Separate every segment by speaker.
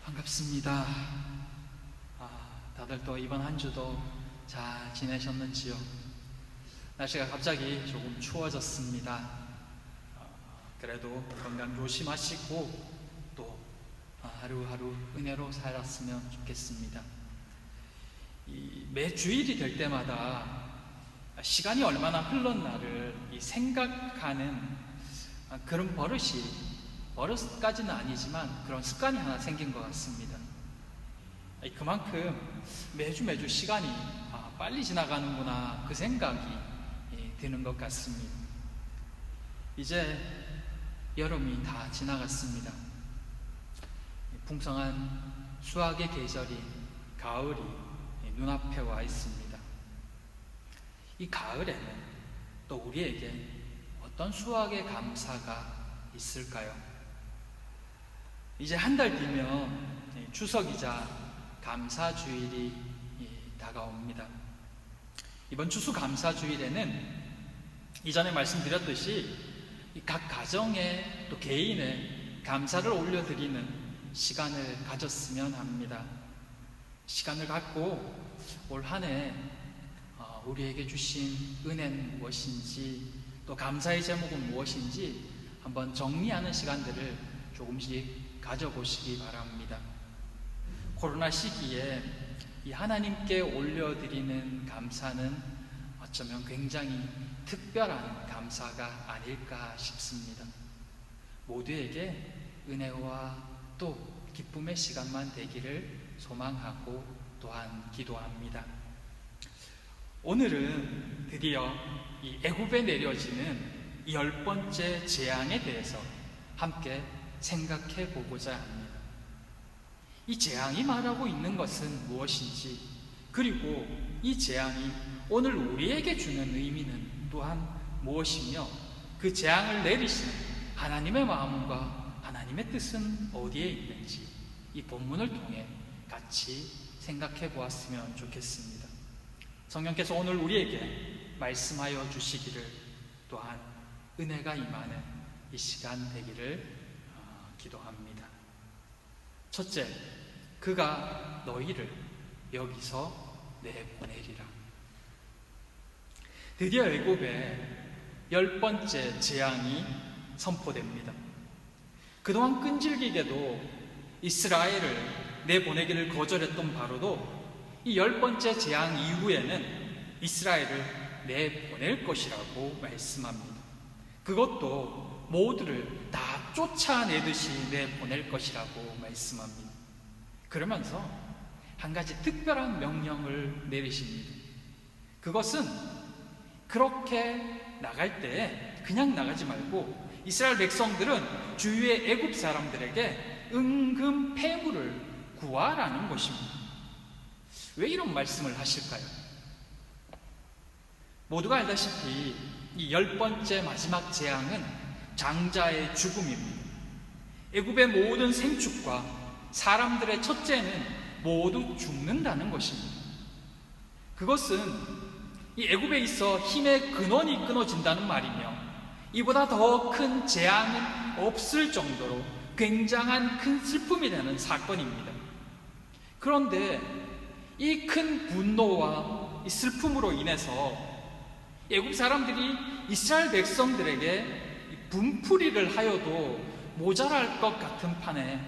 Speaker 1: 반갑습니다. 다들 또 이번 한 주도 잘 지내셨는지요? 날씨가 갑자기 조금 추워졌습니다. 그래도 건강 조심하시고 또 하루하루 은혜로 살았으면 좋겠습니다. 매 주일이 될 때마다 시간이 얼마나 흘렀나를 생각하는 그런 버릇까지는 아니지만 그런 습관이 하나 생긴 것 같습니다. 그만큼 매주 시간이 빨리 지나가는구나 그 생각이 드는 것 같습니다. 이제 여름이 다 지나갔습니다. 풍성한 수확의 계절인 가을이 눈앞에 와 있습니다. 이 가을에는 또 우리에게 어떤 수확의 감사가 있을까요? 이제 한 달 뒤면 추석이자 감사주일이 다가옵니다. 이번 추수감사주일에는 이전에 말씀드렸듯이 각 가정에 또 개인의 감사를 올려드리는 시간을 가졌으면 합니다. 시간을 갖고 올 한 해 우리에게 주신 은혜는 무엇인지 또 감사의 제목은 무엇인지 한번 정리하는 시간들을 조금씩 가져보시기 바랍니다. 코로나 시기에 이 하나님께 올려드리는 감사는 어쩌면 굉장히 특별한 감사가 아닐까 싶습니다. 모두에게 은혜와 또 기쁨의 시간만 되기를 소망하고 또한 기도합니다. 오늘은 드디어 이 애굽에 내려지는 이 10번째 재앙에 대해서 함께 생각해 보고자 합니다. 이 재앙이 말하고 있는 것은 무엇인지, 그리고 이 재앙이 오늘 우리에게 주는 의미는 또한 무엇이며, 그 재앙을 내리시는 하나님의 마음과 하나님의 뜻은 어디에 있는지 이 본문을 통해 같이 생각해 보았으면 좋겠습니다. 성령께서 오늘 우리에게 말씀하여 주시기를, 또한 은혜가 임하는 이 시간 되기를 기도합니다. 첫째, 그가 너희를 여기서 내보내리라. 드디어 애굽에 10번째 재앙이 선포됩니다. 그동안 끈질기게도 이스라엘을 내보내기를 거절했던 바로도 이 10번째 재앙 이후에는 이스라엘을 내보낼 것이라고 말씀합니다. 그것도 모두를 다 쫓아내듯이 내보낼 것이라고 말씀합니다. 그러면서 한 가지 특별한 명령을 내리십니다. 그것은 그렇게 나갈 때 그냥 나가지 말고 이스라엘 백성들은 주위의 애굽 사람들에게 은금 패물을 구하라는 것입니다. 왜 이런 말씀을 하실까요? 모두가 알다시피 이 10번째 마지막 재앙은 장자의 죽음입니다. 애굽의 모든 생축과 사람들의 첫째는 모두 죽는다는 것입니다. 그것은 이 애굽에 있어 힘의 근원이 끊어진다는 말이며, 이보다 더 큰 재앙은 없을 정도로 굉장한 큰 슬픔이 되는 사건입니다. 그런데 이 큰 분노와 이 슬픔으로 인해서 애굽 사람들이 이스라엘 백성들에게 분풀이를 하여도 모자랄 것 같은 판에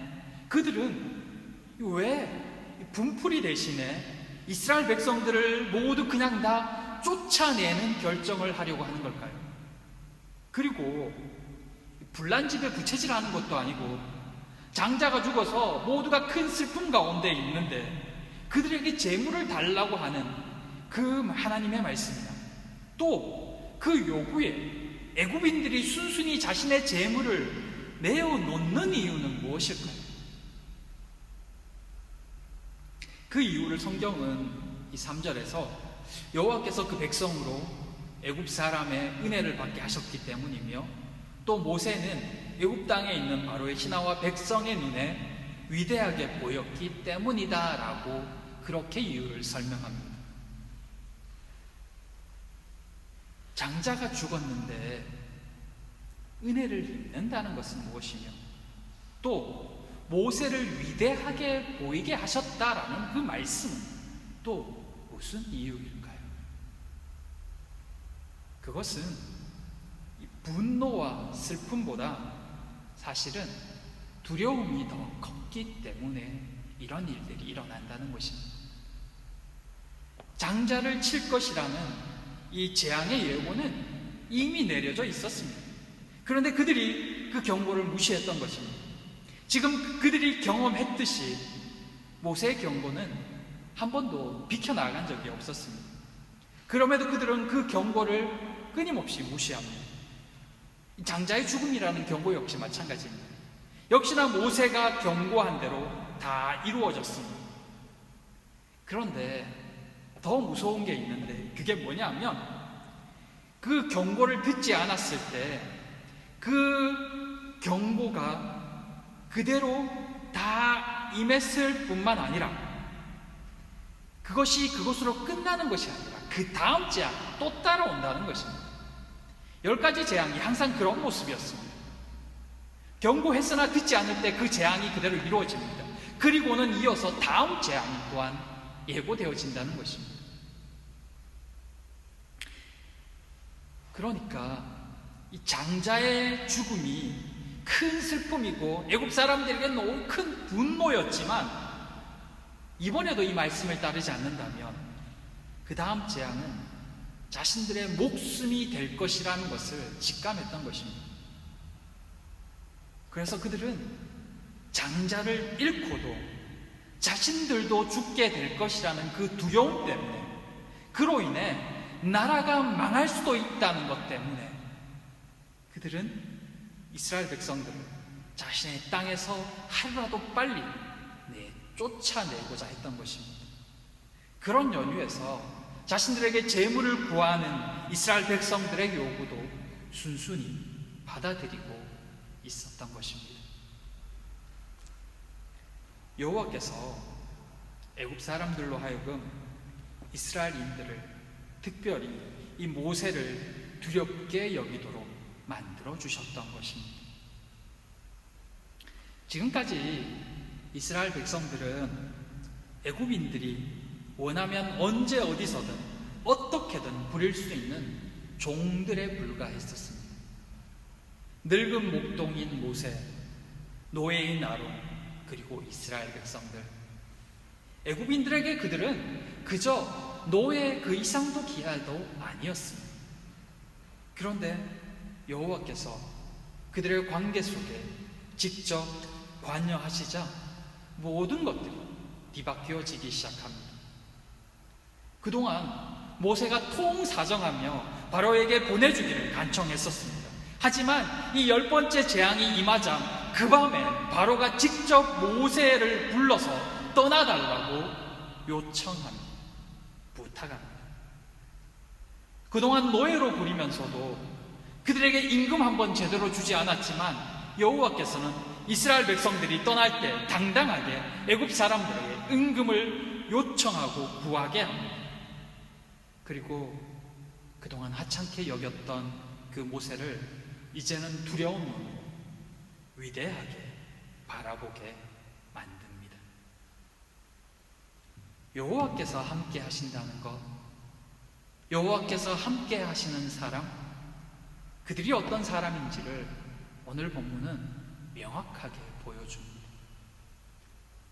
Speaker 1: 그들은 왜 분풀이 대신에 이스라엘 백성들을 모두 그냥 다 쫓아내는 결정을 하려고 하는 걸까요? 그리고 불난집에 부채질하는 것도 아니고 장자가 죽어서 모두가 큰 슬픔 가운데 있는데 그들에게 재물을 달라고 하는 그 하나님의 말씀이나 또 그 요구에 애굽인들이 순순히 자신의 재물을 내어놓는 이유는 무엇일까요? 그 이유를 성경은 이 3절에서 여호와께서 그 백성으로 애굽 사람의 은혜를 받게 하셨기 때문이며, 또 모세는 애굽 땅에 있는 바로의 신하와 백성의 눈에 위대하게 보였기 때문이다 라고 그렇게 이유를 설명합니다. 장자가 죽었는데 은혜를 입는다는 것은 무엇이며, 또 모세를 위대하게 보이게 하셨다라는 그 말씀은 또 무슨 이유일까요? 그것은 분노와 슬픔보다 사실은 두려움이 더 컸기 때문에 이런 일들이 일어난다는 것입니다. 장자를 칠 것이라는 이 재앙의 예고는 이미 내려져 있었습니다. 그런데 그들이 그 경고를 무시했던 것입니다. 지금 그들이 경험했듯이 모세의 경고는 한 번도 비켜나간 적이 없었습니다. 그럼에도 그들은 그 경고를 끊임없이 무시합니다. 장자의 죽음이라는 경고 역시 마찬가지입니다. 역시나 모세가 경고한 대로 다 이루어졌습니다. 그런데 더 무서운 게 있는데 그게 뭐냐면 그 경고를 듣지 않았을 때 그 경고가 그대로 다 임했을 뿐만 아니라 그것이 그것으로 끝나는 것이 아니라 그 다음 재앙이 또 따라온다는 것입니다. 10가지 재앙이 항상 그런 모습이었습니다. 경고했으나 듣지 않을 때 그 재앙이 그대로 이루어집니다. 그리고는 이어서 다음 재앙이 또한 예고되어진다는 것입니다. 그러니까 이 장자의 죽음이 큰 슬픔이고 애굽 사람들에게 너무 큰 분노였지만 이번에도 이 말씀을 따르지 않는다면 그 다음 재앙은 자신들의 목숨이 될 것이라는 것을 직감했던 것입니다. 그래서 그들은 장자를 잃고도 자신들도 죽게 될 것이라는 그 두려움 때문에 그로 인해 나라가 망할 수도 있다는 것 때문에 그들은 이스라엘 백성들을 자신의 땅에서 하루라도 빨리 쫓아내고자 했던 것입니다. 그런 연유에서 자신들에게 재물을 구하는 이스라엘 백성들의 요구도 순순히 받아들이고 있었던 것입니다. 여호와께서 애굽 사람들로 하여금 이스라엘인들을 특별히 이 모세를 두렵게 여기도록 만들어 주셨던 것입니다. 지금까지 이스라엘 백성들은 애굽인들이 원하면 언제 어디서든 어떻게든 부릴 수 있는 종들에 불과했었습니다. 늙은 목동인 모세, 노예인 아론, 그리고 이스라엘 백성들, 애굽인들에게 그들은 그저 노예 그 이상도 기할도 아니었습니다. 그런데 여호와께서 그들의 관계 속에 직접 관여하시자 모든 것들이 뒤바뀌어지기 시작합니다. 그동안 모세가 통사정하며 바로에게 보내주기를 간청했었습니다. 하지만 이 10번째 재앙이 임하자 그 밤에 바로가 직접 모세를 불러서 떠나달라고 요청합니다. 부탁합니다. 그동안 노예로 부리면서도 그들에게 임금 한번 제대로 주지 않았지만 여호와께서는 이스라엘 백성들이 떠날 때 당당하게 애굽 사람들에게 임금을 요청하고 구하게 합니다. 그리고 그동안 하찮게 여겼던 그 모세를 이제는 두려운 눈으로 위대하게 바라보게 만듭니다. 여호와께서 함께 하신다는 것, 여호와께서 함께 하시는 사람, 그들이 어떤 사람인지를 오늘 본문은 명확하게 보여줍니다.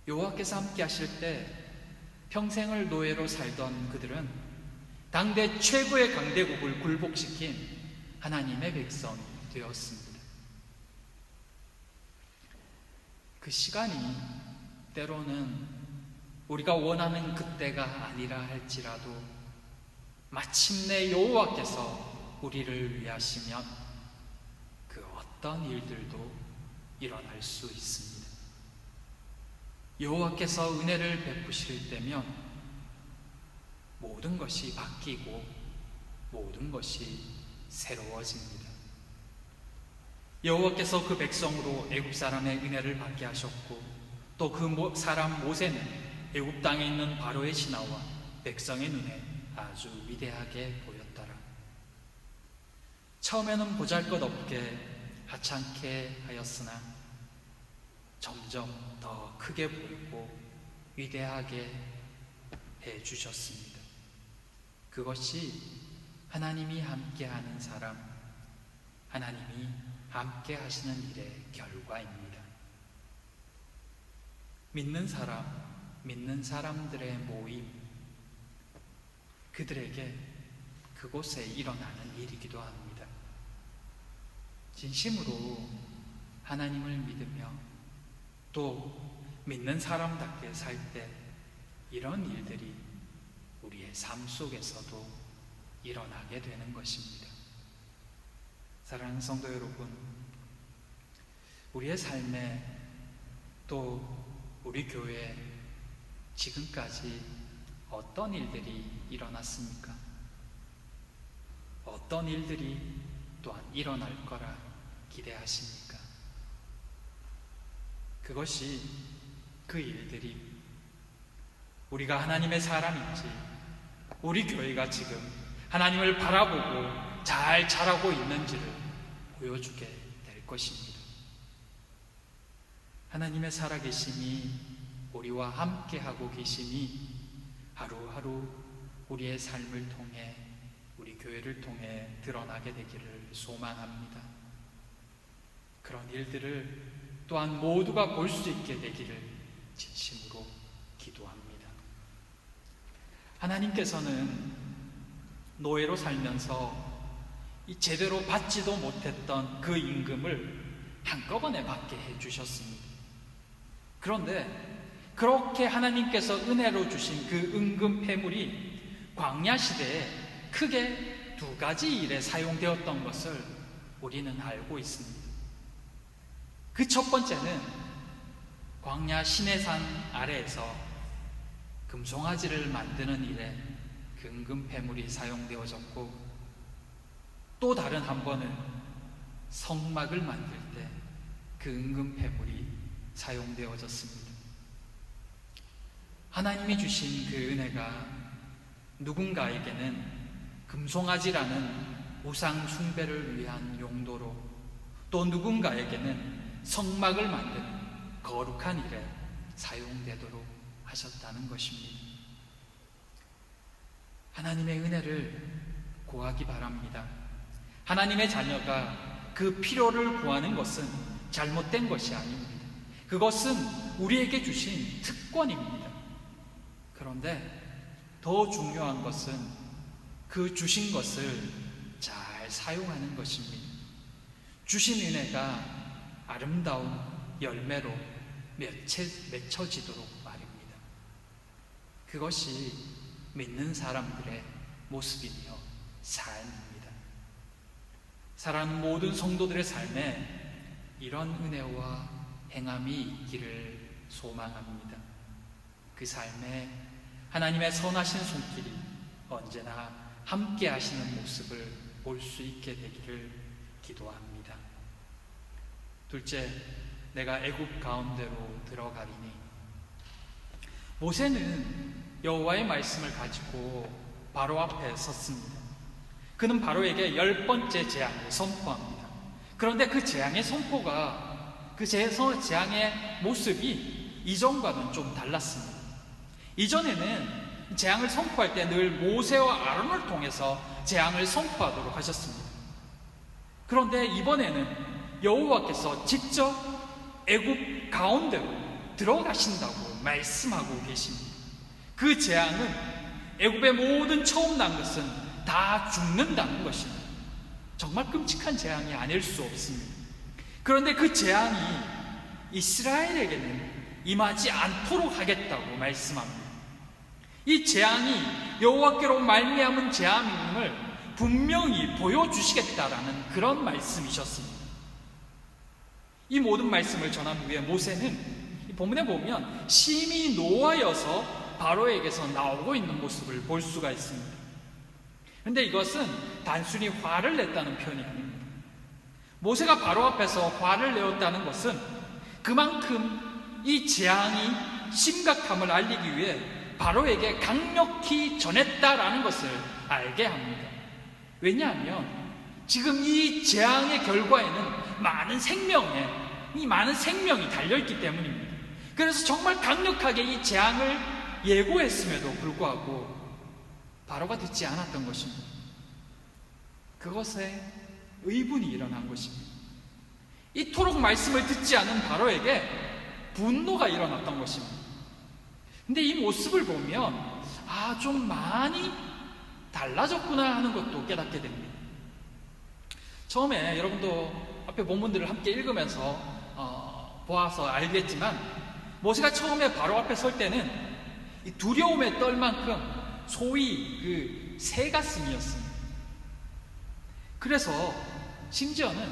Speaker 1: 여호와께서 함께 하실 때 평생을 노예로 살던 그들은 당대 최고의 강대국을 굴복시킨 하나님의 백성이 되었습니다. 그 시간이 때로는 우리가 원하는 그때가 아니라 할지라도 마침내 여호와께서 우리를 위하시면 그 어떤 일들도 일어날 수 있습니다. 여호와께서 은혜를 베푸실 때면 모든 것이 바뀌고 모든 것이 새로워집니다. 여호와께서 그 백성으로 애굽 사람의 은혜를 받게 하셨고 또 그 사람 모세는 애굽 땅에 있는 바로의 신하와 백성의 눈에 아주 위대하게 보였더라. 처음에는 보잘것없게 하찮게 하였으나 점점 더 크게 보이고 위대하게 해주셨습니다. 그것이 하나님이 함께하는 사람, 하나님이 함께 하시는 일의 결과입니다. 믿는 사람, 믿는 사람들의 모임, 그들에게 그곳에 일어나는 일이기도 합니다. 진심으로 하나님을 믿으며 또 믿는 사람답게 살 때 이런 일들이 우리의 삶 속에서도 일어나게 되는 것입니다. 사랑하는 성도 여러분, 우리의 삶에 또 우리 교회에 지금까지 어떤 일들이 일어났습니까? 어떤 일들이 또한 일어날 거라 기대하십니까? 그것이 그 일들이 우리가 하나님의 사람인지, 우리 교회가 지금 하나님을 바라보고 잘 자라고 있는지를 보여주게 될 것입니다. 하나님의 살아계심이 우리와 함께하고 계심이 하루하루 우리의 삶을 통해, 우리 교회를 통해 드러나게 되기를 소망합니다. 그런 일들을 또한 모두가 볼 수 있게 되기를 진심으로 기도합니다. 하나님께서는 노예로 살면서 제대로 받지도 못했던 그 임금을 한꺼번에 받게 해주셨습니다. 그런데 그렇게 하나님께서 은혜로 주신 그 임금 폐물이 광야 시대에 크게 두 가지 일에 사용되었던 것을 우리는 알고 있습니다. 그 첫 번째는 광야 시내산 아래에서 금송아지를 만드는 일에 그 임금 폐물이 사용되어졌고, 또 다른 한 번은 성막을 만들 때 그 임금 폐물이 사용되어졌습니다. 하나님이 주신 그 은혜가 누군가에게는 금송아지라는 우상 숭배를 위한 용도로, 또 누군가에게는 성막을 만드는 거룩한 일에 사용되도록 하셨다는 것입니다. 하나님의 은혜를 구하기 바랍니다. 하나님의 자녀가 그 필요를 구하는 것은 잘못된 것이 아닙니다. 그것은 우리에게 주신 특권입니다. 그런데 더 중요한 것은 그 주신 것을 잘 사용하는 것입니다. 주신 은혜가 아름다운 열매로 맺혀지도록 말입니다. 그것이 믿는 사람들의 모습이며 삶입니다. 사랑하는 모든 성도들의 삶에 이런 은혜와 행함이 있기를 소망합니다. 그 삶에 하나님의 선하신 손길이 언제나 함께 하시는 모습을 볼 수 있게 되기를 기도합니다. 둘째, 내가 애굽 가운데로 들어가리니. 모세는 여호와의 말씀을 가지고 바로 앞에 섰습니다. 그는 바로에게 10번째 재앙을 선포합니다. 그런데 그 재앙의 선포가, 그 재앙의 모습이 이전과는 좀 달랐습니다. 이전에는 재앙을 선포할 때 늘 모세와 아론을 통해서 재앙을 선포하도록 하셨습니다. 그런데 이번에는 여호와께서 직접 애굽 가운데로 들어가신다고 말씀하고 계십니다. 그 재앙은 애굽의 모든 처음 난 것은 다 죽는다는 것입니다. 정말 끔찍한 재앙이 아닐 수 없습니다. 그런데 그 재앙이 이스라엘에게는 임하지 않도록 하겠다고 말씀합니다. 이 재앙이 여호와께로 말미암은 재앙임을 분명히 보여주시겠다라는 그런 말씀이셨습니다. 이 모든 말씀을 전한 후에 모세는 본문에 보면 심히 노하여서 바로에게서 나오고 있는 모습을 볼 수가 있습니다. 그런데 이것은 단순히 화를 냈다는 표현이 아닙니다. 모세가 바로 앞에서 화를 내었다는 것은 그만큼 이 재앙이 심각함을 알리기 위해 바로에게 강력히 전했다라는 것을 알게 합니다. 왜냐하면 지금 이 재앙의 결과에는 많은 생명에 이 많은 생명이 달려있기 때문입니다. 그래서 정말 강력하게 이 재앙을 예고했음에도 불구하고 바로가 듣지 않았던 것입니다. 그것에 의분이 일어난 것입니다. 이토록 말씀을 듣지 않은 바로에게 분노가 일어났던 것입니다. 근데 이 모습을 보면 좀 많이 달라졌구나 하는 것도 깨닫게 됩니다. 처음에 여러분도 앞에 본문들을 함께 읽으면서 보아서 알겠지만, 모세가 처음에 바로 앞에 설 때는 이 두려움에 떨 만큼 소위 그 새가슴이었습니다. 그래서 심지어는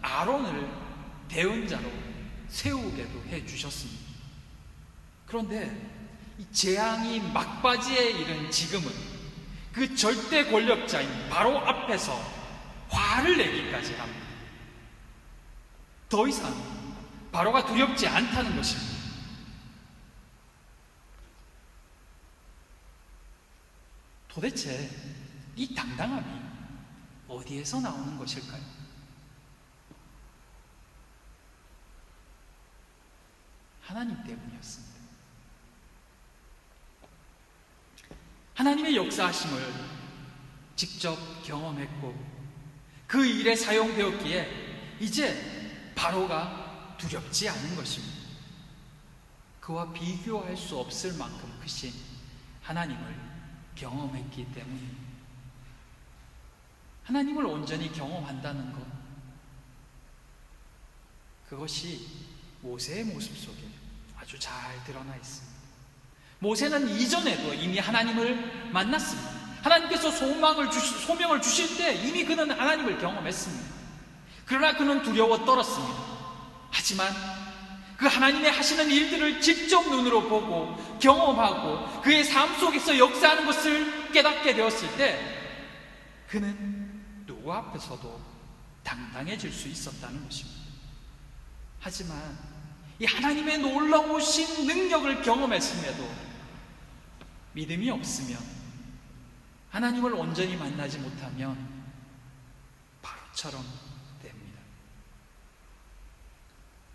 Speaker 1: 아론을 대언자로 세우게도 해주셨습니다. 그런데 이 재앙이 막바지에 이른 지금은 그 절대 권력자인 바로 앞에서 화를 내기까지 합니다. 더 이상 바로가 두렵지 않다는 것입니다. 도대체 이 당당함이 어디에서 나오는 것일까요? 하나님 때문이었습니다. 하나님의 역사하심을 직접 경험했고 그 일에 사용되었기에 이제 바로가 두렵지 않은 것입니다. 그와 비교할 수 없을 만큼 크신 하나님을 경험했기 때문입니다. 하나님을 온전히 경험한다는 것, 그것이 모세의 모습 속에 아주 잘 드러나 있습니다. 모세는 이전에도 이미 하나님을 만났습니다. 하나님께서 소명을 주실 때 이미 그는 하나님을 경험했습니다. 그러나 그는 두려워 떨었습니다. 하지만 그 하나님의 하시는 일들을 직접 눈으로 보고 경험하고 그의 삶 속에서 역사하는 것을 깨닫게 되었을 때 그는 누구 앞에서도 당당해질 수 있었다는 것입니다. 하지만 이 하나님의 놀라우신 능력을 경험했음에도 믿음이 없으면, 하나님을 온전히 만나지 못하면 바로처럼 됩니다.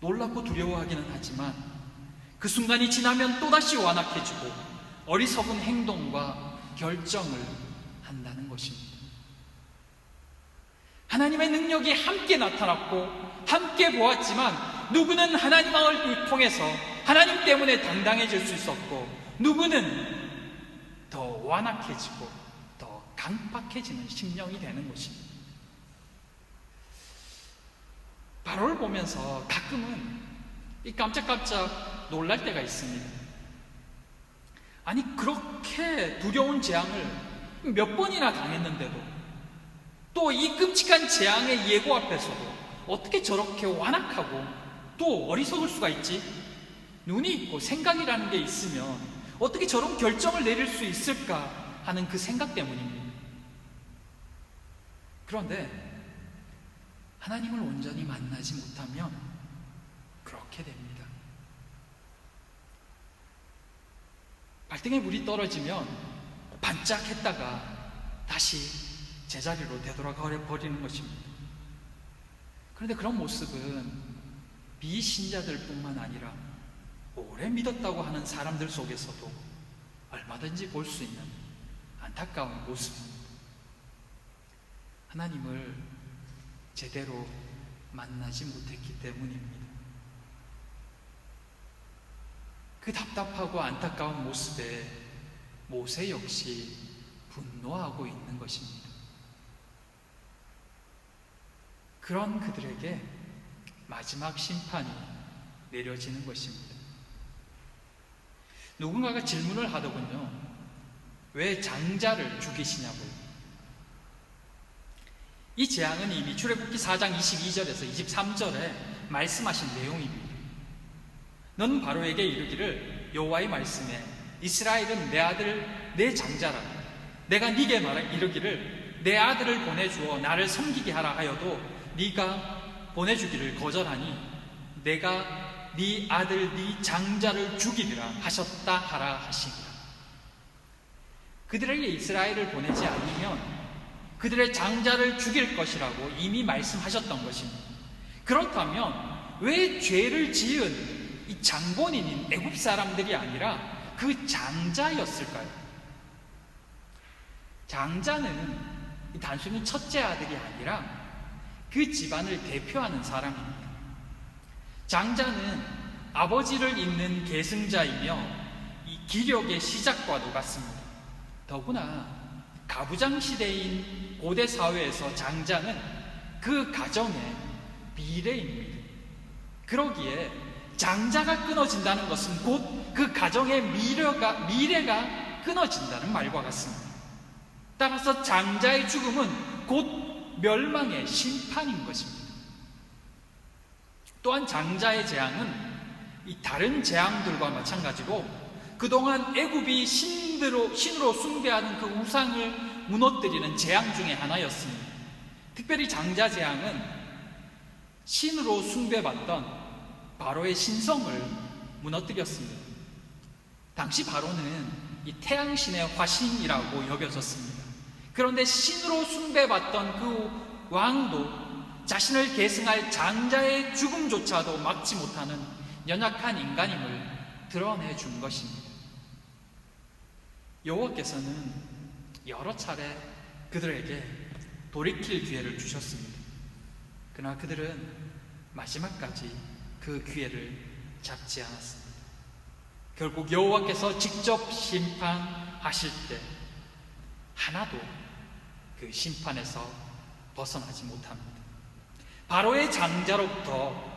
Speaker 1: 놀랍고 두려워하기는 하지만 그 순간이 지나면 또다시 완악해지고 어리석은 행동과 결정을 한다는 것입니다. 하나님의 능력이 함께 나타났고 함께 보았지만, 누구는 하나님을 통해서 하나님 때문에 당당해질 수 있었고, 누구는 더 완악해지고 더 강팍해지는 심령이 되는 것입니다. 바로를 보면서 가끔은 깜짝깜짝 놀랄 때가 있습니다. 아니, 그렇게 두려운 재앙을 몇 번이나 당했는데도, 또 이 끔찍한 재앙의 예고 앞에서도 어떻게 저렇게 완악하고 또 어리석을 수가 있지? 눈이 있고 생각이라는 게 있으면 어떻게 저런 결정을 내릴 수 있을까 하는 그 생각 때문입니다. 그런데 하나님을 온전히 만나지 못하면 그렇게 됩니다. 발등에 물이 떨어지면 반짝했다가 다시 제자리로 되돌아가 버리는 것입니다. 그런데 그런 모습은 비신자들뿐만 아니라 오래 믿었다고 하는 사람들 속에서도 얼마든지 볼 수 있는 안타까운 모습입니다. 하나님을 제대로 만나지 못했기 때문입니다. 그 답답하고 안타까운 모습에 모세 역시 분노하고 있는 것입니다. 그런 그들에게 마지막 심판이 내려지는 것입니다. 누군가가 질문을 하더군요. 왜 장자를 죽이시냐고요. 이 재앙은 이미 출애굽기 4장 22절에서 23절에 말씀하신 내용입니다. 너는 바로에게 이르기를, 여호와의 말씀에 이스라엘은 내 아들 내 장자라. 내가 네게 이르기를 내 아들을 보내주어 나를 섬기게 하라 하여도 네가 보내주기를 거절하니 내가 네 아들 네 장자를 죽이리라 하셨다 하라 하시니라. 그들에게 이스라엘을 보내지 않으면 그들의 장자를 죽일 것이라고 이미 말씀하셨던 것입니다. 그렇다면 왜 죄를 지은 이 장본인인 애굽 사람들이 아니라 그 장자였을까요? 장자는 단순히 첫째 아들이 아니라 그 집안을 대표하는 사람입니다. 장자는 아버지를 잇는 계승자이며 이 기력의 시작과도 같습니다. 더구나 가부장 시대인 고대 사회에서 장자는 그 가정의 미래입니다. 그러기에 장자가 끊어진다는 것은 곧 그 가정의 미래가 끊어진다는 말과 같습니다. 따라서 장자의 죽음은 곧 멸망의 심판인 것입니다. 또한 장자의 재앙은 이 다른 재앙들과 마찬가지로 그동안 애굽이 신으로 숭배하는 그 우상을 무너뜨리는 재앙 중에 하나였습니다. 특별히 장자 재앙은 신으로 숭배받던 바로의 신성을 무너뜨렸습니다. 당시 바로는 이 태양신의 화신이라고 여겨졌습니다. 그런데 신으로 숭배받던 그 왕도 자신을 계승할 장자의 죽음조차도 막지 못하는 연약한 인간임을 드러내준 것입니다. 여호와께서는 여러 차례 그들에게 돌이킬 기회를 주셨습니다. 그러나 그들은 마지막까지 그 기회를 잡지 않았습니다. 결국 여호와께서 직접 심판하실 때 하나도 그 심판에서 벗어나지 못합니다. 바로의 장자로부터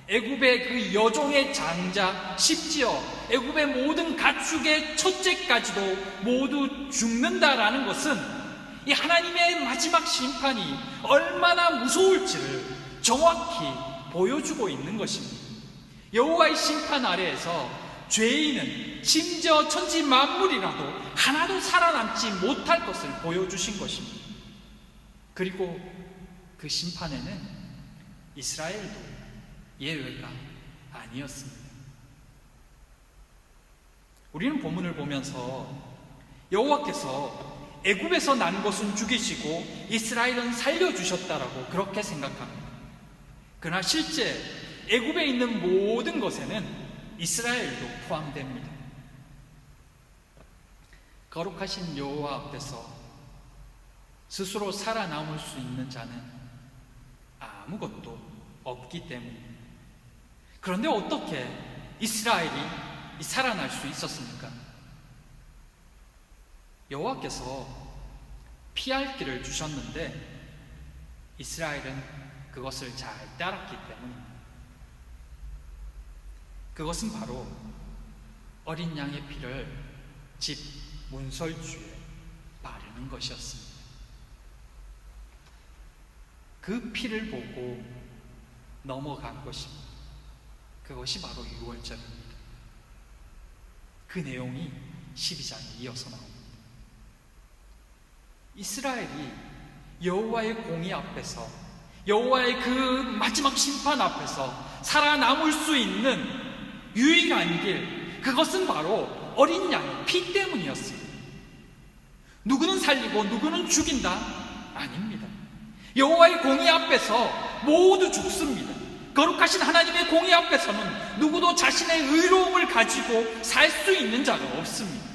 Speaker 1: 애굽의 그 여종의 장자, 심지어 애굽의 모든 가축의 첫째까지도 모두 죽는다라는 것은 이 하나님의 마지막 심판이 얼마나 무서울지를 정확히 보여주고 있는 것입니다. 여호와의 심판 아래에서 죄인은 심지어 천지 만물이라도 하나도 살아남지 못할 것을 보여주신 것입니다. 그리고 그 심판에는 이스라엘도 예외가 아니었습니다. 우리는 본문을 보면서 여호와께서 애굽에서 난 것은 죽이시고 이스라엘은 살려주셨다라고 그렇게 생각합니다. 그러나 실제 애굽에 있는 모든 것에는 이스라엘도 포함됩니다. 거룩하신 여호와 앞에서 스스로 살아남을 수 있는 자는 아무것도 없기 때문입니다. 그런데 어떻게 이스라엘이 살아날 수 있었습니까? 여호와께서 피할 길을 주셨는데 이스라엘은 그것을 잘 따랐기 때문입니다. 그것은 바로 어린 양의 피를 집 문설주에 바르는 것이었습니다. 그 피를 보고 넘어간 것입니다. 그것이 바로 유월절입니다. 그 내용이 12장에 이어서 나옵니다. 이스라엘이 여호와의 공의 앞에서, 여호와의 그 마지막 심판 앞에서 살아남을 수 있는 유일한 길, 그것은 바로 어린 양의 피 때문이었습니다. 누구는 살리고 누구는 죽인다? 아닙니다. 여호와의 공의 앞에서 모두 죽습니다. 거룩하신 하나님의 공의 앞에서는 누구도 자신의 의로움을 가지고 살 수 있는 자가 없습니다.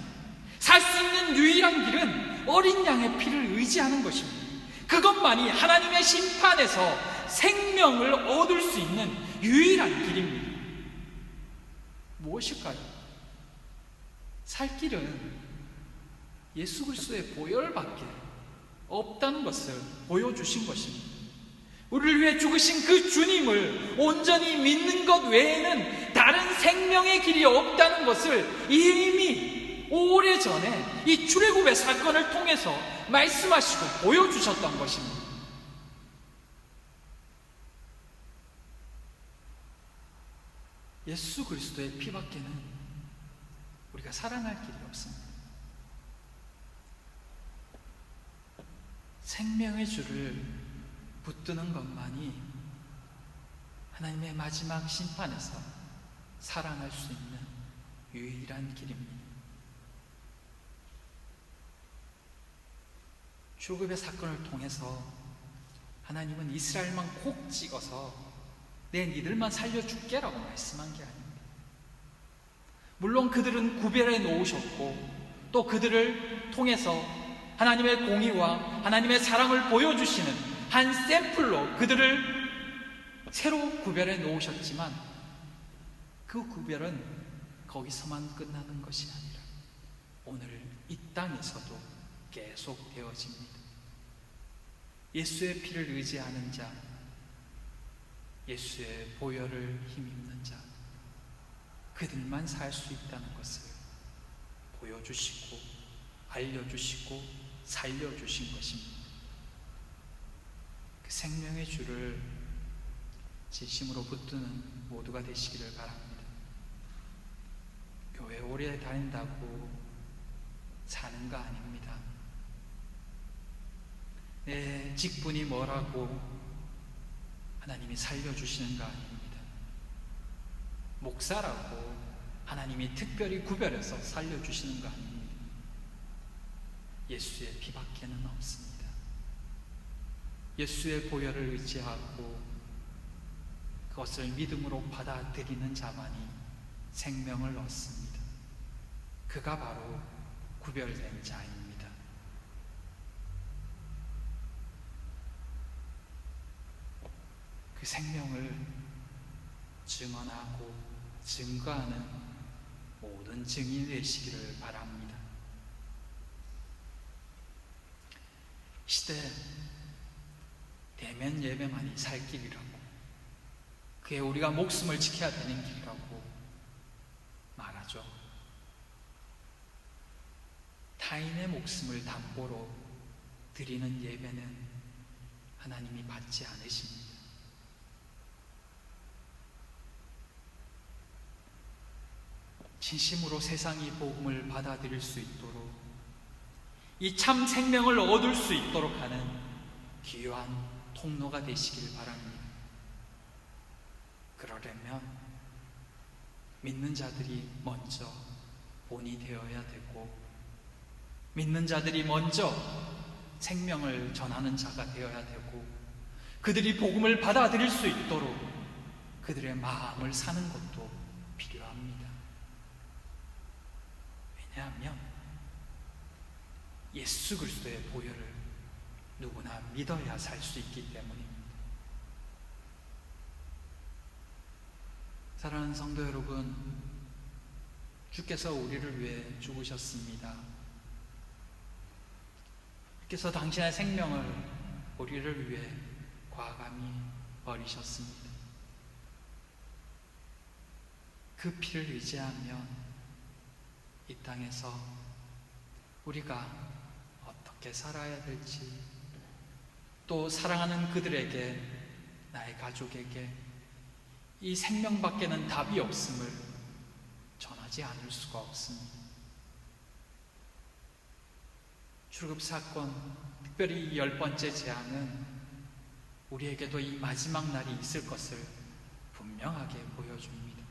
Speaker 1: 살 수 있는 유일한 길은 어린 양의 피를 의지하는 것입니다. 그것만이 하나님의 심판에서 생명을 얻을 수 있는 유일한 길입니다. 무엇일까요? 살 길은 예수 그리스도의 보혈밖에 없다는 것을 보여주신 것입니다. 우리를 위해 죽으신 그 주님을 온전히 믿는 것 외에는 다른 생명의 길이 없다는 것을 이미 오래전에 이 출애굽의 사건을 통해서 말씀하시고 보여주셨던 것입니다. 예수 그리스도의 피밖에는 우리가 살아날 길이 없습니다. 생명의 줄을 붙드는 것만이 하나님의 마지막 심판에서 살아날 수 있는 유일한 길입니다. 출애굽의 사건을 통해서 하나님은 이스라엘만 콕 찍어서 내 니들만 살려줄게라고 말씀한 게 아닙니다. 물론 그들은 구별해 놓으셨고 또 그들을 통해서 하나님의 공의와 하나님의 사랑을 보여주시는 한 샘플로 그들을 새로 구별해 놓으셨지만 그 구별은 거기서만 끝나는 것이 아니라 오늘 이 땅에서도 계속 되어집니다. 예수의 피를 의지하는 자, 예수의 보혈을 힘입는 자, 그들만 살 수 있다는 것을 보여주시고 알려주시고 살려주신 것입니다. 그 생명의 주를 진심으로 붙드는 모두가 되시기를 바랍니다. 교회 오래 다닌다고 사는 거 아닙니다. 내 직분이 뭐라고 하나님이 살려주시는 거 아닙니다. 목사라고 하나님이 특별히 구별해서 살려주시는 거 아닙니다. 예수의 피밖에는 없습니다. 예수의 보혈을 의지하고 그것을 믿음으로 받아들이는 자만이 생명을 얻습니다. 그가 바로 구별된 자입니다. 그 생명을 증언하고 증거하는 모든 증인이 되시기를 바랍니다. 시대 대면 예배만이 살 길이라고, 그게 우리가 목숨을 지켜야 되는 길이라고 말하죠. 타인의 목숨을 담보로 드리는 예배는 하나님이 받지 않으십니다. 진심으로 세상이 복음을 받아들일 수 있도록, 이 참 생명을 얻을 수 있도록 하는 귀한 통로가 되시길 바랍니다. 그러려면 믿는 자들이 먼저 본이 되어야 되고, 믿는 자들이 먼저 생명을 전하는 자가 되어야 되고, 그들이 복음을 받아들일 수 있도록 그들의 마음을 사는 것도 필요합니다. 왜냐하면 예수 그리스도의 보혈을 누구나 믿어야 살 수 있기 때문입니다. 사랑하는 성도 여러분, 주께서 우리를 위해 죽으셨습니다. 주께서 당신의 생명을 우리를 위해 과감히 버리셨습니다. 그 피를 의지하면 이 땅에서 우리가 어떻게 살아야 될지, 또 사랑하는 그들에게, 나의 가족에게 이 생명밖에는 답이 없음을 전하지 않을 수가 없습니다. 출급 사건, 특별히 이 10번째 재앙은 우리에게도 이 마지막 날이 있을 것을 분명하게 보여줍니다.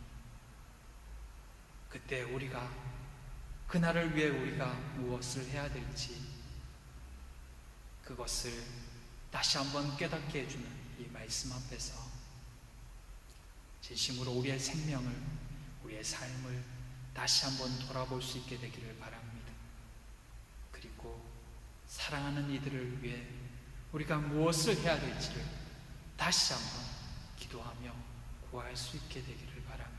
Speaker 1: 그때 우리가, 그날을 위해 우리가 무엇을 해야 될지, 그것을 다시 한번 깨닫게 해주는 이 말씀 앞에서 진심으로 우리의 생명을, 우리의 삶을 다시 한번 돌아볼 수 있게 되기를 바랍니다. 그리고 사랑하는 이들을 위해 우리가 무엇을 해야 될지를 다시 한번 기도하며 구할 수 있게 되기를 바랍니다.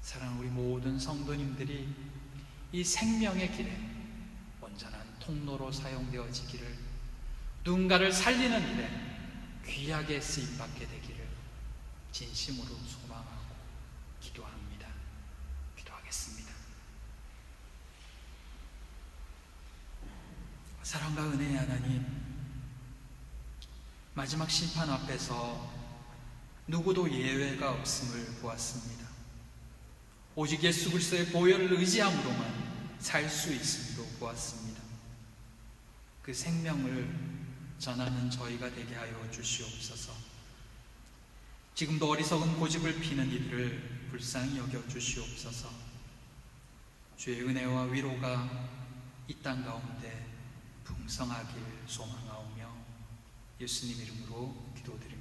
Speaker 1: 사랑하는 우리 모든 성도님들이 이 생명의 길에 온전한 통로로 사용되어지기를, 누군가를 살리는 일에 귀하게 쓰임받게 되기를 진심으로 소망하고 기도합니다. 기도하겠습니다. 사랑과 은혜의 하나님, 마지막 심판 앞에서 누구도 예외가 없음을 보았습니다. 오직 예수 그리스도의 보혈을 의지함으로만 살 수 있음도 보았습니다. 그 생명을 전하는 저희가 되게 하여 주시옵소서. 지금도 어리석은 고집을 피는 이들을 불쌍히 여겨 주시옵소서. 주의 은혜와 위로가 이 땅 가운데 풍성하길 소망하오며 예수님 이름으로 기도드립니다.